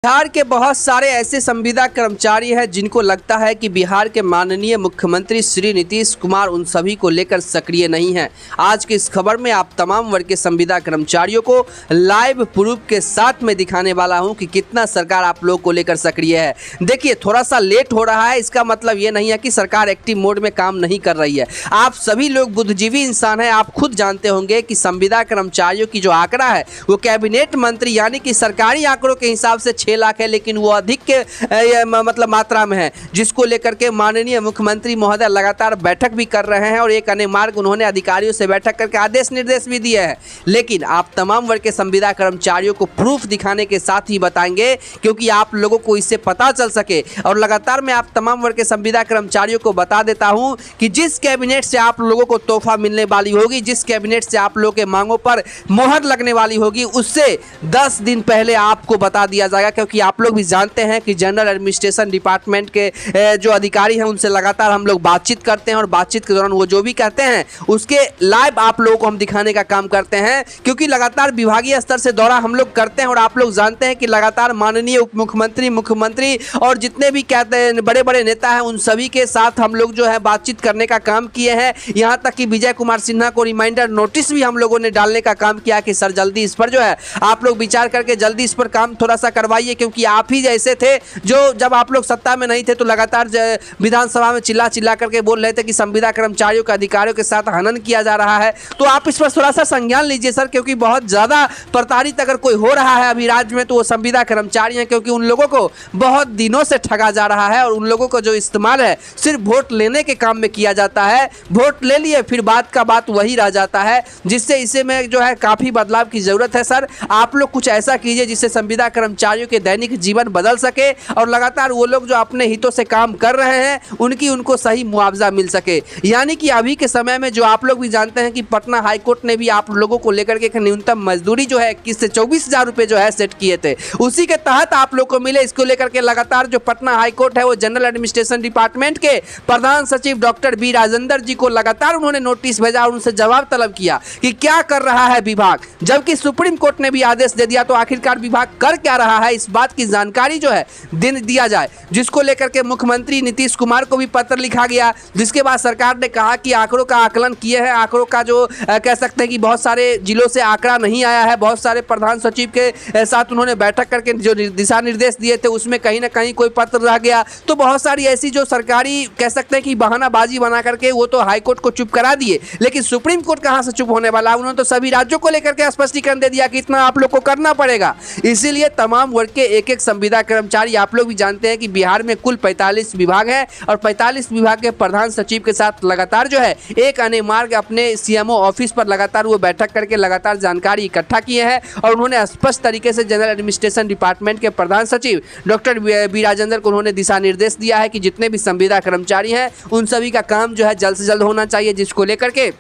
बिहार के बहुत सारे ऐसे संविदा कर्मचारी हैं जिनको लगता है कि बिहार के माननीय मुख्यमंत्री श्री नीतीश कुमार उन सभी को लेकर सक्रिय नहीं हैं। आज की इस खबर में आप तमाम वर्ग के संविदा कर्मचारियों को लाइव प्रूफ के साथ में दिखाने वाला हूं कि कितना सरकार आप लोग को लेकर सक्रिय है। देखिए, थोड़ा सा लेट हो रहा है, इसका मतलब ये नहीं है कि सरकार एक्टिव मोड में काम नहीं कर रही है। आप सभी लोग बुद्धिजीवी इंसान हैं, आप खुद जानते होंगे कि संविदा कर्मचारियों की जो आंकड़ा है वो कैबिनेट मंत्री यानी कि सरकारी आंकड़ों के हिसाब से 6 लाख है, लेकिन वो अधिक के मतलब मात्रा में है, जिसको लेकर के माननीय मुख्यमंत्री महोदय लगातार बैठक भी कर रहे हैं और एक अन्य मार्ग उन्होंने अधिकारियों से बैठक करके आदेश निर्देश भी दिए हैं। लेकिन आप तमाम वर्ग के संविदा कर्मचारियों को प्रूफ दिखाने के साथ ही बताएंगे, क्योंकि आप लोगों को इससे पता चल सके। और लगातार मैं आप तमाम वर्ग के संविदा कर्मचारियों को बता देता हूं कि जिस कैबिनेट से आप लोगों को तोहफा मिलने वाली होगी, जिस कैबिनेट से आप लोगों के मांगों पर मोहर लगने वाली होगी, उससे 10 दिन पहले आपको बता दिया जाएगा। क्योंकि आप लोग भी जानते हैं कि जनरल एडमिनिस्ट्रेशन डिपार्टमेंट के जो अधिकारी हैं उनसे लगातार हम लोग बातचीत करते हैं और बातचीत के दौरान वो जो भी कहते हैं उसके लाइव आप लोगों को हम दिखाने का काम करते हैं। क्योंकि लगातार विभागीय स्तर से दौरा हम लोग करते हैं और आप लोग जानते हैं कि लगातार माननीय उप मुख्यमंत्री और जितने भी कहते हैं बड़े बड़े नेता हैं उन सभी के साथ हम लोग जो है बातचीत करने का काम किए हैं। यहाँ तक कि विजय कुमार सिन्हा को रिमाइंडर नोटिस भी हम लोगों ने डालने का काम किया कि सर जल्दी इस पर जो है आप लोग विचार करके जल्दी इस पर काम थोड़ा सा करवाइए। क्योंकि आप ही जैसे थे जो जब आप लोग सत्ता में नहीं थे तो लगातार विधानसभा में चिल्ला करके बोल रहे थे कि संविदा कर्मचारियों के अधिकारियों के साथ हनन किया जा रहा है। तो आप इस पर थोड़ा सा संज्ञान लीजिए सर, क्योंकि बहुत ज़्यादा प्रताड़ित अगर कोई हो रहा है अभी राज्य में तो वो संविदा कर्मचारी हैं। क्योंकि उन लोगों को बहुत दिनों से ठगा जा रहा है और उन लोगों को जो इस्तेमाल है सिर्फ वोट लेने के काम में किया जाता है। वोट ले लिए फिर बात का बात वही रह जाता है, जिससे इसे में जो है काफ़ी बदलाव की ज़रूरत है। सर आप लोग कुछ ऐसा कीजिए जिससे संविदा कर्मचारियों के दैनिक जीवन बदल सके और लगातार वो लोग जो अपने हितों से काम कर रहे हैं उनको सही मुआवजा मिल सके। यानी कि अभी के समय में जो आप लोग भी जानते हैं कि पटना हाई कोर्ट ने भी आप लोगों को लेकर के न्यूनतम मजदूरी जो है 21 से 24,000 रुपये जो है सेट किए थे, उसी के तहत आप लोग को मिले। इसको लेकर के लगातार जो पटना हाई कोर्ट है वो जनरल एडमिनिस्ट्रेशन डिपार्टमेंट के प्रधान सचिव डॉक्टर बी राजेंद्र जी को लगातार उन्होंने नोटिस भेजा और उनसे जवाब तलब किया कि क्या कर रहा है विभाग। जबकि सुप्रीम कोर्ट ने भी आदेश दे दिया तो आखिरकार विभाग कर क्या रहा है, इस बात की जानकारी जो है दिन दिया जाए। जिसको लेकर के मुख्यमंत्री नीतीश कुमार को भी पत्र लिखा गया, जिसके बाद सरकार ने कहा कि आंकड़ों का आकलन किए हैं। आंकड़ों का जो कह सकते हैं कि बहुत सारे जिलों से आंकड़ा नहीं आया है। बहुत सारे प्रधान सचिव के साथ उन्होंने बैठक करके जो दिशा निर्देश दिए थे उसमें कहीं ना कहीं कोई पत्र रह गया। तो बहुत सारी ऐसी जो सरकारी कह सकते हैं कि बहानाबाजी बना करके वो तो हाईकोर्ट को चुप करा दिए, लेकिन सुप्रीम कोर्ट कहाँ से चुप होने वाला। उन्होंने तो सभी राज्यों को लेकर के स्पष्टीकरण दे दिया कि इतना आप लोग को करना पड़ेगा। इसीलिए तमाम वर्ग के एक एक संविदा कर्मचारी, आप लोग भी जानते हैं कि बिहार में कुल 45 विभाग हैं और 45 विभाग के प्रधान सचिव के साथ लगातार जो है एक अन्य मार्ग अपने सीएमओ ऑफिस पर लगातार वो बैठक करके लगातार जानकारी इकट्ठा किए हैं। और उन्होंने स्पष्ट तरीके से जनरल एडमिनिस्ट्रेशन डिपार्टमेंट के प्रधान सचिव डॉक्टर बी राजेंद्र को उन्होंने दिशा निर्देश दिया है कि जितने भी संविदा कर्मचारी हैं उन सभी का काम जो है जल्द से जल्द होना चाहिए। जिसको लेकर के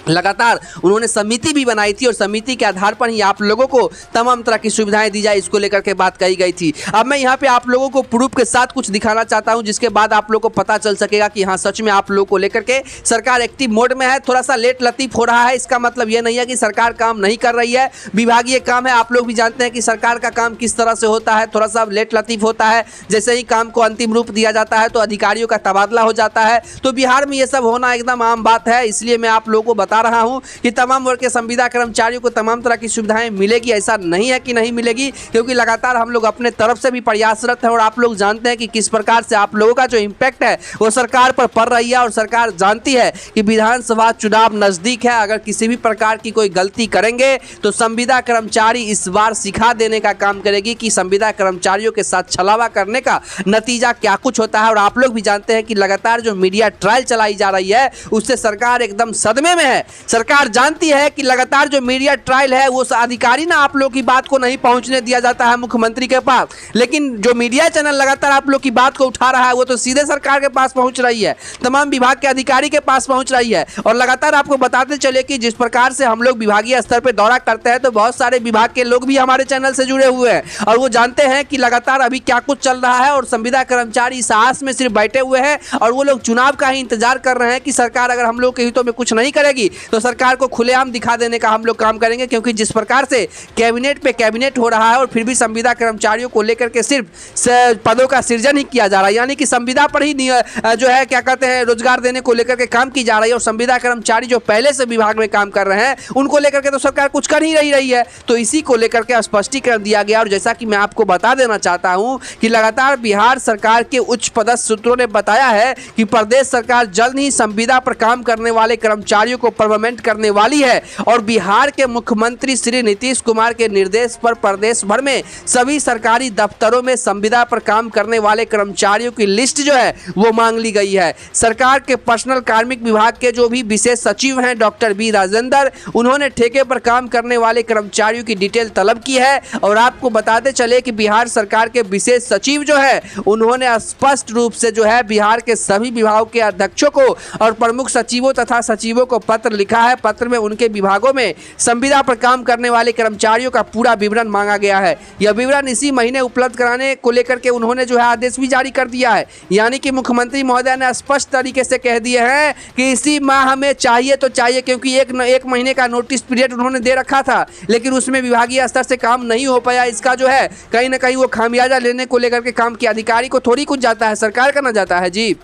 लगातार उन्होंने समिति भी बनाई थी और समिति के आधार पर ही आप लोगों को तमाम तरह की सुविधाएं दी जाए, इसको लेकर के बात कही गई थी। अब मैं यहाँ पे आप लोगों को प्रूफ के साथ कुछ दिखाना चाहता हूँ, जिसके बाद आप लोगों को पता चल सकेगा कि हाँ सच में आप लोगों को लेकर के सरकार एक्टिव मोड में है। थोड़ा सा लेट लतीफ हो रहा है, इसका मतलब ये नहीं है कि सरकार काम नहीं कर रही है। विभागीय काम है, आप लोग भी जानते हैं कि सरकार का काम किस तरह से होता है, थोड़ा सा लेट लतीफ होता है। जैसे ही काम को अंतिम रूप दिया जाता है तो अधिकारियों का तबादला हो जाता है। तो बिहार में ये सब होना एकदम आम बात है। इसलिए मैं आप लोगों को बता रहा हूं कि तमाम वर्ग के संविदा कर्मचारियों को तमाम तरह की सुविधाएं मिलेगी। ऐसा नहीं है कि नहीं मिलेगी, क्योंकि लगातार हम लोग अपने तरफ से भी प्रयासरत हैं और आप लोग जानते हैं कि किस प्रकार से आप लोगों का जो इम्पैक्ट है वो सरकार पर पड़ रही है। और सरकार जानती है कि विधानसभा चुनाव नजदीक है, अगर किसी भी प्रकार की कोई गलती करेंगे तो संविदा कर्मचारी इस बार सिखा देने का काम करेगी कि संविदा कर्मचारियों के साथ छलावा करने का नतीजा क्या कुछ होता है। और आप लोग भी जानते हैं कि लगातार जो मीडिया ट्रायल चलाई जा रही है उससे सरकार एकदम सदमे में है। सरकार जानती है कि लगातार जो मीडिया ट्रायल है वो अधिकारी ना आप लोग की बात को नहीं पहुंचने दिया जाता है मुख्यमंत्री के पास, लेकिन जो मीडिया चैनल लगातार आप लोग की बात को उठा रहा है वो तो सीधे सरकार के पास पहुंच रही है, तमाम विभाग के अधिकारी के पास पहुंच रही है। और लगातार आपको बताते चले कि जिस प्रकार से हम लोग विभागीय स्तर पर दौरा करते हैं तो बहुत सारे विभाग के लोग भी हमारे चैनल से जुड़े हुए हैं और वो जानते हैं कि लगातार अभी क्या कुछ चल रहा है। और संविदा कर्मचारी इस आस में सिर्फ बैठे हुए हैं और वो लोग चुनाव का ही इंतजार कर रहे हैं कि सरकार अगर हम लोग के हितों में कुछ नहीं करेगी तो सरकार को खुलेआम दिखा देने का हम लोग काम करेंगे, क्योंकि जिस प्रकार से कैबिनेट पे कैबिनेट हो रहा है और फिर भी संविदा कर्मचारियों को लेकर के सिर्फ पदों का सृजन ही किया जा रहा है, यानी कि संविदा पर ही जो है क्या कहते हैं रोजगार देने को लेकर के काम की जा रही है, और संविदा कर्मचारी जो पहले से विभाग में काम कर रहे हैं उनको लेकर के तो सरकार कुछ कर ही नहीं रही है। तो इसी को लेकर के स्पष्टीकरण दिया गया। और जैसा कि मैं आपको बता देना चाहता हूं कि लगातार बिहार सरकार के उच्च पदस्थ सूत्रों ने बताया है कि प्रदेश सरकार जल्द ही संविदा पर काम करने वाले कर्मचारियों को परमानेंट करने वाली है, और बिहार के मुख्यमंत्री श्री नीतीश कुमार के निर्देश पर प्रदेश भर में सभी सरकारी दफ्तरों में संविदा पर काम करने वाले कर्मचारियों की लिस्ट जो है वो मांग ली गई है। सरकार के पर्सनल कार्मिक विभाग के जो भी विशेष सचिव हैं डॉक्टर बी राजेंद्र, उन्होंने ठेके पर काम करने वाले कर्मचारियों की डिटेल तलब की है। और आपको बताते चले कि बिहार सरकार के विशेष सचिव जो है उन्होंने स्पष्ट रूप से जो है बिहार के सभी विभागों के अध्यक्षों को और प्रमुख सचिवों तथा सचिवों को पत्र लिखा है। पत्र में उनके विभागों में संविदा पर काम करने वाले कर्मचारियों का पूरा विवरण मांगा गया है। यह विवरण इसी महीने उपलब्ध कराने को लेकर के उन्होंने जो है आदेश भी जारी कर दिया है। यानी कि मुख्यमंत्री महोदय ने स्पष्ट तरीके से कह दिए हैं कि इसी माह हमें चाहिए तो चाहिए, क्योंकि एक महीने का नोटिस पीरियड उन्होंने दे रखा था, लेकिन उसमें विभागीय स्तर से काम नहीं हो पाया। इसका जो है कहीं ना कहीं वो खामियाजा लेने को लेकर के काम के अधिकारी को थोड़ी कुछ जाता है, सरकार का ना जाता है जी।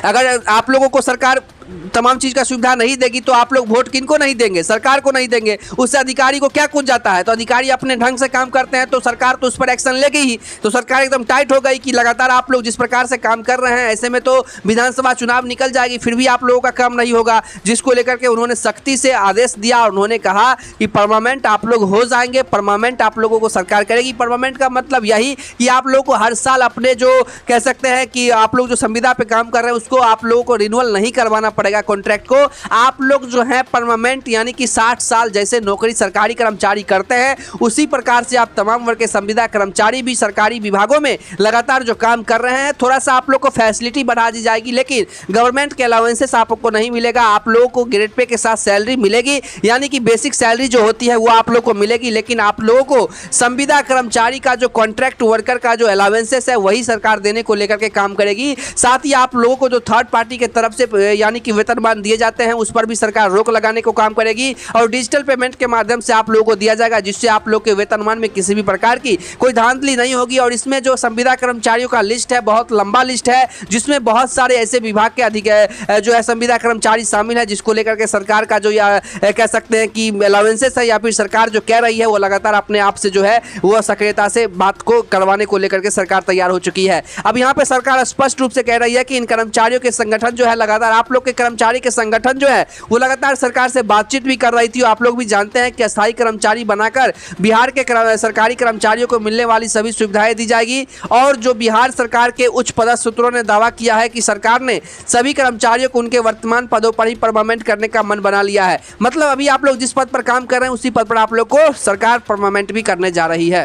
अगर आप लोगों को सरकार तमाम चीज का सुविधा नहीं देगी तो आप लोग वोट किनको नहीं देंगे? सरकार को नहीं देंगे। उससे अधिकारी को क्या कुछ जाता है? तो अधिकारी अपने ढंग से काम करते हैं तो सरकार तो उस पर एक्शन लेगी ही। तो सरकार एकदम टाइट हो गई कि लगातार आप लोग जिस प्रकार से काम कर रहे हैं ऐसे में तो विधानसभा चुनाव निकल जाएगी, फिर भी आप लोगों का काम नहीं होगा, जिसको लेकर के उन्होंने सख्ती से आदेश दिया। और उन्होंने कहा कि परमानेंट आप लोग हो जाएंगे, परमानेंट आप लोगों को सरकार करेगी। परमानेंट का मतलब यही कि आप लोगों को हर साल अपने जो कह सकते हैं कि आप लोग जो संविदा पे काम कर रहे हैं उसको आप लोगों को रिन्यूअल नहीं करवाना पड़ेगा कॉन्ट्रैक्ट को। आप लोग जो है परमानेंट यानी कि 60 साल जैसे नौकरी सरकारी कर्मचारी करते हैं उसी प्रकार से आप तमाम वर्ग के संविदा कर्मचारी भी सरकारी विभागों में लगातार जो काम कर रहे हैं, थोड़ा सा आप लोग को फैसिलिटी बढ़ा दी जाएगी, लेकिन गवर्नमेंट के अलाउंसेस आपको नहीं मिलेगा। आप लोगों को ग्रेड पे के साथ सैलरी मिलेगी, यानी कि बेसिक सैलरी जो होती है वो आप लोग को मिलेगी, लेकिन आप लोगों को संविदा कर्मचारी का जो कॉन्ट्रैक्ट वर्कर का जो अलाउंसेस है वही सरकार देने को लेकर के काम करेगी। साथ ही आप लोगों को जो थर्ड पार्टी के तरफ से यानी कि वेतनमान दिए जाते हैं उस पर भी सरकार रोक लगाने को काम करेगी, और डिजिटल पेमेंट के माध्यम से आप लोगों को दिया जाएगा, जिससे आप लोग के वेतनमान में किसी भी प्रकार की कोई धांधली नहीं होगी। और इसमें जो संविदा कर्मचारियों का लिस्ट है बहुत लंबा लिस्ट है, जिसमें बहुत सारे ऐसे विभाग के जो है संविदा कर्मचारी शामिल है, जिसको लेकर के सरकार का जो कह सकते हैं कि अलाउंसेस है या फिर सरकार जो कह रही है वो लगातार अपने आप से जो है वो सक्रियता से बात को करवाने को लेकर के सरकार तैयार हो चुकी है। अब यहाँ पे सरकार स्पष्ट रूप से कह रही है कि इन कर्मचारियों के संगठन जो है लगातार आप लोग के कर्मचारी के संगठन जो है वो लगातार सरकार से बातचीत भी कर रही थी। आप लोग भी जानते हैं कि अस्थायी कर्मचारी बनाकर बिहार के सरकारी कर्मचारियों को मिलने वाली सभी सुविधाएं दी जाएगी। और जो बिहार सरकार के उच्च पदस्थ सूत्रों ने दावा किया है कि सरकार ने सभी कर्मचारियों को उनके वर्तमान पदों पर ही परमानेंट करने का मन बना लिया है। मतलब अभी आप लोग जिस पद पर काम कर रहे हैं उसी पद पर आप लोग को सरकार परमानेंट भी करने जा रही है।